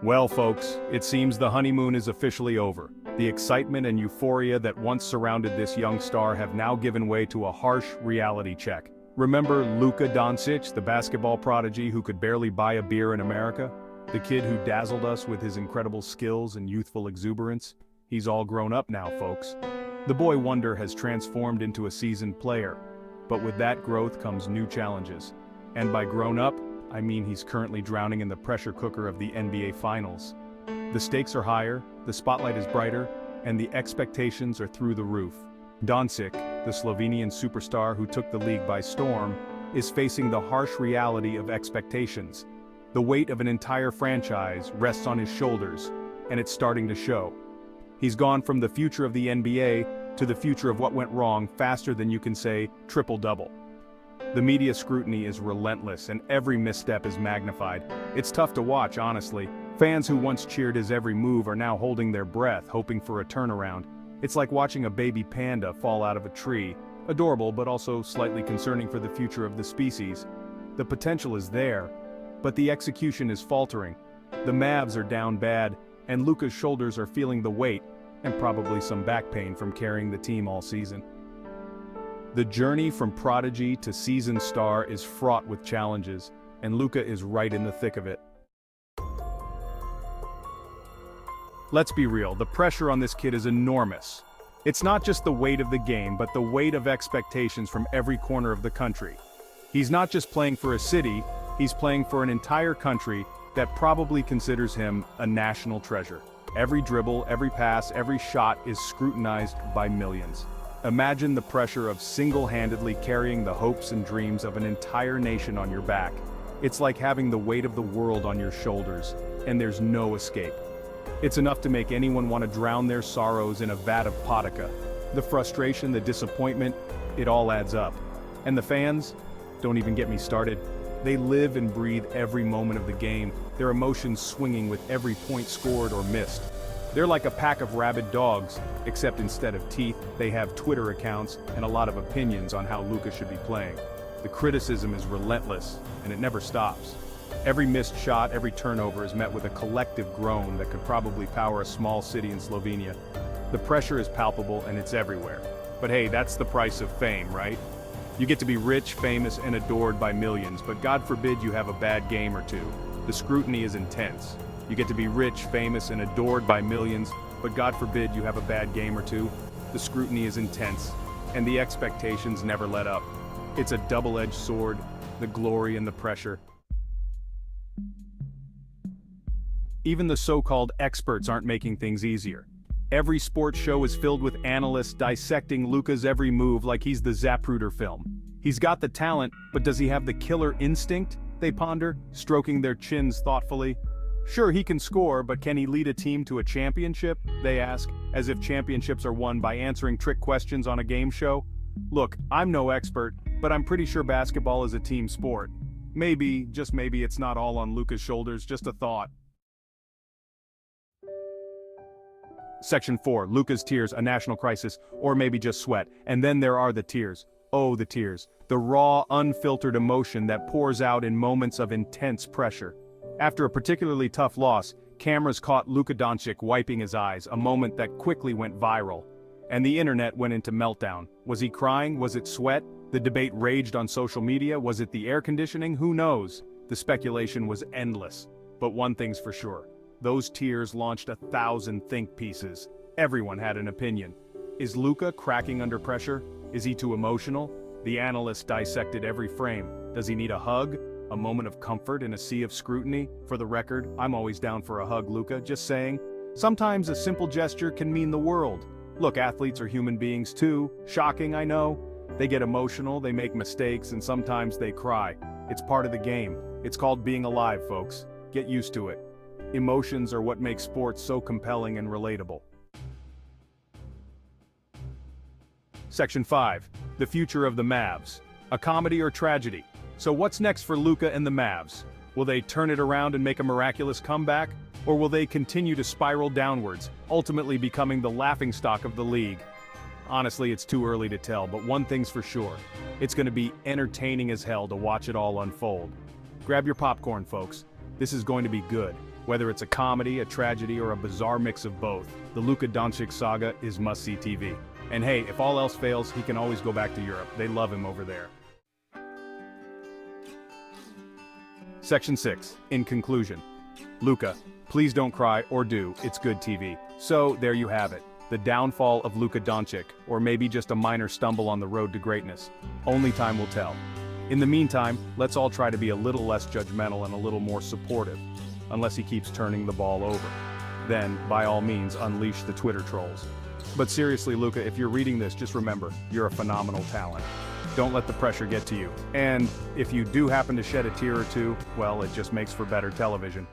Well, folks, it seems the honeymoon is officially over. The excitement and euphoria that once surrounded this young star have now given way to a harsh reality check. Remember Luka Doncic, the basketball prodigy who could barely buy a beer in America? The kid who dazzled us with his incredible skills and youthful exuberance? He's all grown up now, folks. The boy wonder has transformed into a seasoned player. But with that growth comes new challenges. And by grown up, I mean he's currently drowning in the pressure cooker of the NBA Finals. The stakes are higher, the spotlight is brighter, and the expectations are through the roof. Doncic, the Slovenian superstar who took the league by storm, is facing the harsh reality of expectations. The weight of an entire franchise rests on his shoulders, and it's starting to show. He's gone from the future of the NBA to the future of what went wrong faster than you can say triple-double. The media scrutiny is relentless and every misstep is magnified. It's tough to watch, honestly. Fans who once cheered his every move are now holding their breath, hoping for a turnaround. It's like watching a baby panda fall out of a tree. Adorable, but also slightly concerning for the future of the species. The potential is there, but the execution is faltering. The Mavs are down bad, and Luka's shoulders are feeling the weight, and probably some back pain from carrying the team all season. The journey from prodigy to seasoned star is fraught with challenges, and Luka is right in the thick of it. Let's be real, the pressure on this kid is enormous. It's not just the weight of the game, but the weight of expectations from every corner of the country. He's not just playing for a city, he's playing for an entire country that probably considers him a national treasure. Every dribble, every pass, every shot is scrutinized by millions. Imagine the pressure of single-handedly carrying the hopes and dreams of an entire nation on your back. It's like having the weight of the world on your shoulders, and there's no escape. It's enough to make anyone want to drown their sorrows in a vat of vodka. The frustration, the disappointment, it all adds up. And the fans? Don't even get me started. They live and breathe every moment of the game, their emotions swinging with every point scored or missed. They're like a pack of rabid dogs, except instead of teeth, they have Twitter accounts and a lot of opinions on how Luka should be playing. The criticism is relentless, and it never stops. Every missed shot, every turnover is met with a collective groan that could probably power a small city in Slovenia. The pressure is palpable and it's everywhere. But hey, that's the price of fame, right? You get to be rich, famous, and adored by millions, but God forbid you have a bad game or two. The scrutiny is intense. You get to be rich, famous, and adored by millions, but God forbid you have a bad game or two. The scrutiny is intense, and the expectations never let up. It's a double-edged sword, the glory and the pressure. Even the so-called experts aren't making things easier. Every sports show is filled with analysts dissecting Luka's every move like he's the Zapruder film. He's got the talent, but does he have the killer instinct? They ponder, stroking their chins thoughtfully. Sure, he can score, but can he lead a team to a championship? They ask, as if championships are won by answering trick questions on a game show. Look, I'm no expert, but I'm pretty sure basketball is a team sport. Maybe, just maybe it's not all on Luka's shoulders, just a thought. Section 4, Luka's tears, a national crisis, or maybe just sweat. And then there are the tears. Oh, the tears. The raw, unfiltered emotion that pours out in moments of intense pressure. After a particularly tough loss, cameras caught Luka Doncic wiping his eyes, a moment that quickly went viral. And the internet went into meltdown. Was he crying? Was it sweat? The debate raged on social media. Was it the air conditioning? Who knows? The speculation was endless. But one thing's for sure. Those tears launched 1,000 think pieces. Everyone had an opinion. Is Luka cracking under pressure? Is he too emotional? The analysts dissected every frame. Does he need a hug? A moment of comfort in a sea of scrutiny? For the record, I'm always down for a hug, Luka, just saying. Sometimes a simple gesture can mean the world. Look, athletes are human beings too. Shocking, I know. They get emotional, they make mistakes, and sometimes they cry. It's part of the game. It's called being alive, folks. Get used to it. Emotions are what make sports so compelling and relatable. Section 5. The future of the Mavs. A comedy or tragedy? So what's next for Luka and the Mavs? Will they turn it around and make a miraculous comeback? Or will they continue to spiral downwards, ultimately becoming the laughingstock of the league? Honestly, it's too early to tell, but one thing's for sure. It's going to be entertaining as hell to watch it all unfold. Grab your popcorn, folks. This is going to be good. Whether it's a comedy, a tragedy, or a bizarre mix of both, the Luka Doncic saga is must-see TV. And hey, if all else fails, he can always go back to Europe. They love him over there. Section 6. In conclusion. Luka, please don't cry, or do, it's good TV. So, there you have it. The downfall of Luka Doncic, or maybe just a minor stumble on the road to greatness. Only time will tell. In the meantime, let's all try to be a little less judgmental and a little more supportive. Unless he keeps turning the ball over. Then, by all means, unleash the Twitter trolls. But seriously, Luka, if you're reading this, just remember, you're a phenomenal talent. Don't let the pressure get to you. And if you do happen to shed a tear or two, well, it just makes for better television.